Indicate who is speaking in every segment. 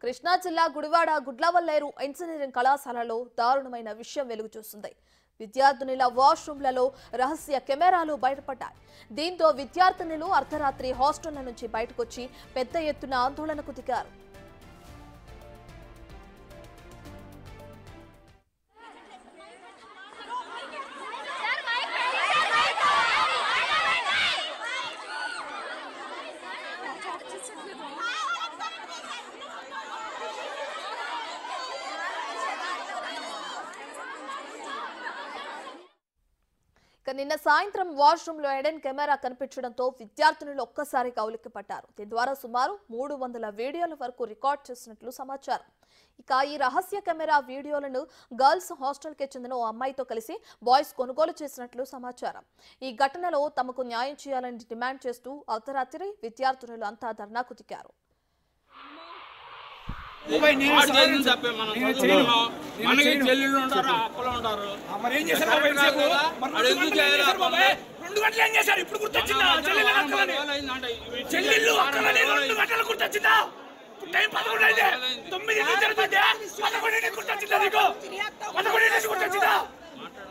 Speaker 1: కృష్ణా జిల్లా గుడివాడ గుడ్లవల్లేరు ఇంజనీరింగ్ కళాశాలలో దారుణమైన విషయం వెలుగు చూస్తుంది. విద్యార్థినుల వాష్రూమ్లలో రహస్య కెమెరాలు బయటపడ్డాయి. దీంతో విద్యార్థినులు అర్ధరాత్రి హాస్టళ్ల నుంచి బయటకొచ్చి పెద్ద ఎత్తున ఆందోళనకు దిగారు. నిన్న సాయంత్రం వాష్రూమ్ లో ఎడెన్ కెమెరా కనిపించడంతో విద్యార్థినులు ఒక్కసారిగా ఉలిక్కిపడ్డారు. దీని ద్వారా సుమారు 300 వీడియోల వరకు రికార్డ్ చేసినట్లు సమాచారం. ఇక ఈ రహస్య కెమెరా వీడియోలను గర్ల్స్ హాస్టల్ కి చెందిన ఓ అమ్మాయితో కలిసి బాయ్స్ కొనుగోలు చేసినట్లు సమాచారం. ఈ ఘటనలో తమకు న్యాయం చేయాలని డిమాండ్ చేస్తూ అర్ధరాత్రి విద్యార్థినులు అంతా ధర్నాకు దిగారు.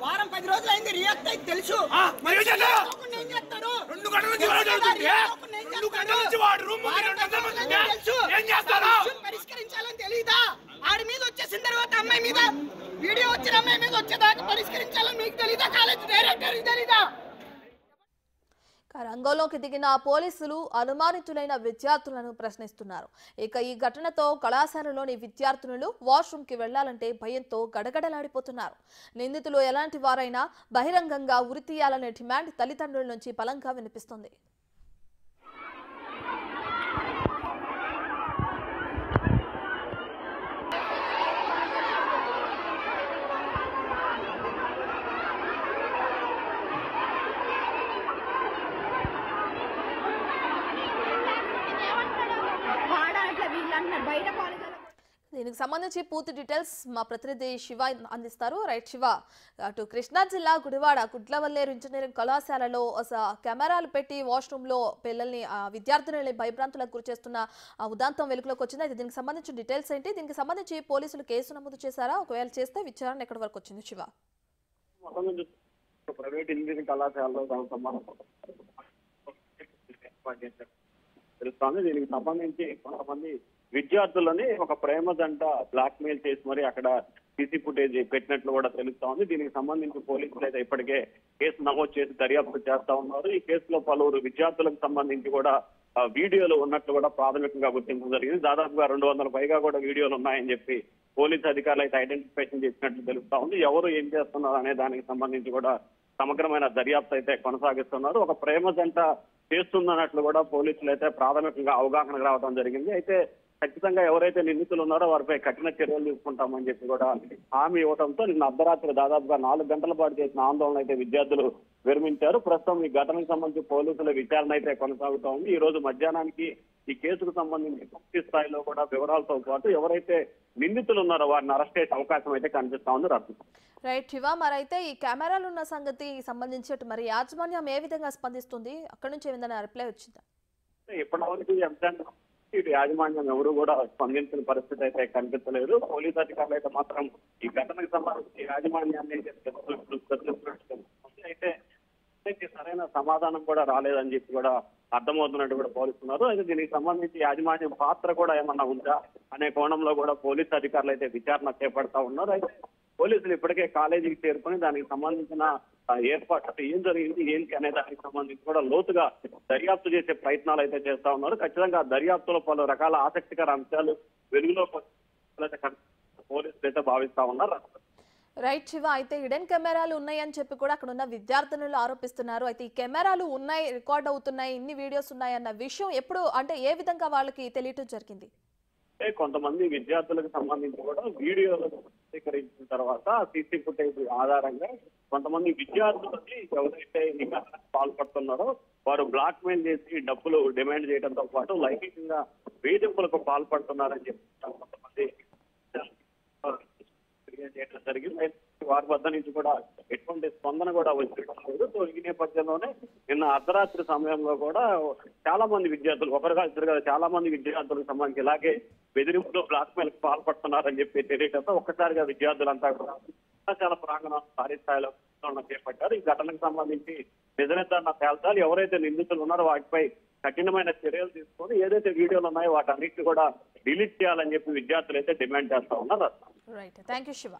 Speaker 2: వారం 10 రోజులు అయింది రియాక్ట్ అయితే తెలుసు. పరిష్కరించాలని తెలియదా? ఆడి మీద వచ్చేసిన తర్వాత అమ్మాయి మీద వీడియో వచ్చిన అమ్మాయి మీద వచ్చేదాకా పరిష్కరించాలని మీకు తెలీదా? కాలేజ్ డైరెక్టర్ తెలీదా?
Speaker 1: రంగంలోకి దిగిన పోలీసులు అనుమానితులైన విద్యార్థులను ప్రశ్నిస్తున్నారు. ఇక ఈ ఘటనతో కళాశాలలోని విద్యార్థినులు వాష్రూమ్ కి వెళ్లాలంటే భయంతో గడగడలాడిపోతున్నారు. నిందితులు ఎలాంటి వారైనా బహిరంగంగా ఉరితీయాలనే డిమాండ్ తల్లిదండ్రుల నుంచి బలంగా వినిపిస్తుంది. దీనికి సంబంధించి పూర్తి డీటెయిల్స్ మా ప్రతినిధి శివ అందిస్తారు. రైట్ శివ, అటు కృష్ణా జిల్లా గుడివాడ గుడ్లవల్లేరు ఇంజనీరింగ్ కళాశాలలో కెమెరాలు పెట్టి వాష్రూమ్ లో పిల్లల్ని విద్యార్థులని భయభ్రాంతులకు గురి చేస్తున్న ఉదాంతం వెలుగులోకి వచ్చింది. అయితే దీనికి సంబంధించిన డీటెయిల్స్ ఏంటి? దీనికి సంబంధించి పోలీసులు కేసు నమోదు చేశారా? ఒకవేళ చేస్తే విచారణ ఎక్కడి వరకు వచ్చింది శివ?
Speaker 3: ప్రైవేట్ ఇంజనీరింగ్ కళాశాలలో తెలుస్తోంది. దీనికి సంబంధించి కొంతమంది విద్యార్థులని ఒక ప్రేమ జంట బ్లాక్ మెయిల్ చేసి మరి అక్కడ సీసీ ఫుటేజ్ పెట్టినట్లు కూడా తెలుస్తోంది. దీనికి సంబంధించి పోలీసులు అయితే ఇప్పటికే కేసు నమోదు చేసి దర్యాప్తు చేస్తా ఉన్నారు. ఈ కేసులో పలువురు విద్యార్థులకు సంబంధించి కూడా వీడియోలు ఉన్నట్లు కూడా ప్రాథమికంగా గుర్తించడం జరిగింది. దాదాపుగా 200 పైగా కూడా వీడియోలు ఉన్నాయని చెప్పి పోలీసు అధికారులు అయితే ఐడెంటిఫికేషన్ చేసినట్లు తెలుస్తా ఉంది. ఎవరు ఏం చేస్తున్నారు అనే దానికి సంబంధించి కూడా సమగ్రమైన దర్యాప్తు అయితే కొనసాగిస్తున్నారు. ఒక ప్రేమ జంట చేస్తుందన్నట్లు కూడా పోలీసులు అయితే ప్రాథమికంగా అవగాహన రావడం జరిగింది. అయితే ఖచ్చితంగా ఎవరైతే నిందితులు ఉన్నారో వారిపై కఠిన చర్యలు తీసుకుంటామని చెప్పి కూడా హామీ ఇవ్వడంతో నిన్న అర్ధరాత్రి దాదాపుగా 4 గంటల పాటు చేసిన ఆందోళన అయితే విద్యార్థులు విరమించారు. ప్రస్తుతం ఈ ఘటనకు సంబంధించి పోలీసుల విచారణ అయితే కొనసాగుతా ఉంది. ఈ రోజు మధ్యాహ్నానికి ఈ కేసుకు సంబంధించి పూర్తి స్థాయిలో కూడా వివరాలతో పాటు ఎవరైతే నిందితులు ఉన్నారో వారిని అరెస్ట్ చేసే అవకాశం అయితే కనిపిస్తా ఉంది.
Speaker 1: రైట్ శివ, మరైతే ఈ కెమెరాలు ఉన్న సంగతి సంబంధించి మరి యాజమాన్యం ఏ విధంగా స్పందిస్తుంది? అక్కడి నుంచి ఏమైనా రిప్లై వచ్చిందా?
Speaker 3: ఇప్పటివరకు ఇటు యాజమాన్యం ఎవరు కూడా స్పందించిన పరిస్థితి అయితే కనిపించలేదు. పోలీసు అధికారులు అయితే మాత్రం ఈ ఘటనకు సంబంధించి యాజమాన్యాన్ని అయితే సరైన సమాధానం కూడా రాలేదని చెప్పి కూడా అర్థమవుతున్నట్టు కూడా పోలీసున్నారు. అయితే దీనికి సంబంధించి యాజమాన్యం పాత్ర కూడా ఏమన్నా ఉందా అనే కోణంలో కూడా పోలీసు అధికారులు అయితే విచారణ చేపడతా ఉన్నారు. అయితే పోలీసులు ఇప్పటికే కాలేజీకి చేరుకొని దానికి సంబంధించిన ఏర్పాటు ఏం జరిగింది ఏంటి అనే దానికి సంబంధించి కూడా లోతుగా దర్యాప్తు చేసే ప్రయత్నాలు అయితే చేస్తా ఉన్నారు. ఖచ్చితంగా దర్యాప్తులో పలు రకాల ఆసక్తికర అంశాలు వెలుగులో పోలీసులు అయితే భావిస్తా ఉన్నారు.
Speaker 1: రైట్ శివ, అయితే హిడెన్ కెమెరాలు ఉన్నాయని చెప్పి కూడా అక్కడ ఉన్న విద్యార్థినులు ఆరోపిస్తున్నారు. అయితే ఈ కెమెరాలు ఉన్నాయి, రికార్డ్ అవుతున్నాయి, ఇన్ని వీడియోస్ ఉన్నాయి అన్న విషయం ఎప్పుడు అంటే ఏ విధంగా వాళ్ళకి తెలియటం జరిగింది?
Speaker 3: కొంతమంది విద్యార్థులకు సంబంధించి కూడా వీడియోలు స్వీకరించిన తర్వాత సీసీ ఫుటేజ్ ఆధారంగా కొంతమంది విద్యార్థులకి ఎవరైతే ఈ ఘటనకు పాల్పడుతున్నారో వారు బ్లాక్ మెయిల్ చేసి డబ్బులు డిమాండ్ చేయడంతో పాటు లైంగికంగా వేధింపులకు పాల్పడుతున్నారని చెప్పి కొంతమంది చేయడం జరిగింది. వారి వద్ద నుంచి కూడా ఎటువంటి స్పందన కూడా వచ్చేటప్పుడు సో ఈ నేపథ్యంలోనే నిన్న అర్ధరాత్రి సమయంలో కూడా చాలా మంది విద్యార్థులు ఒకరుగా ఇద్దరు చాలా మంది విద్యార్థులకు సంబంధించి ఇలాగే బెదిరింపులో బ్లాక్ మెయిల్ పాల్పడుతున్నారని చెప్పి తెలియడంతో ఒక్కసారిగా విద్యార్థులంతా కూడా కళాశాల ప్రాంగణం భారీ స్థాయిలో ఆందోళన చేపట్టారు. ఈ ఘటనకు సంబంధించి నిజనిర్ధారణ తేల్చాలి, ఎవరైతే నిందితులు ఉన్నారో వాటిపై కఠినమైన చర్యలు తీసుకొని ఏదైతే వీడియోలు ఉన్నాయో వాటన్నిటిని కూడా డిలీట్ చేయాలని చెప్పి విద్యార్థులు అయితే డిమాండ్ చేస్తా ఉన్నారు.
Speaker 1: Right, thank you Shiva.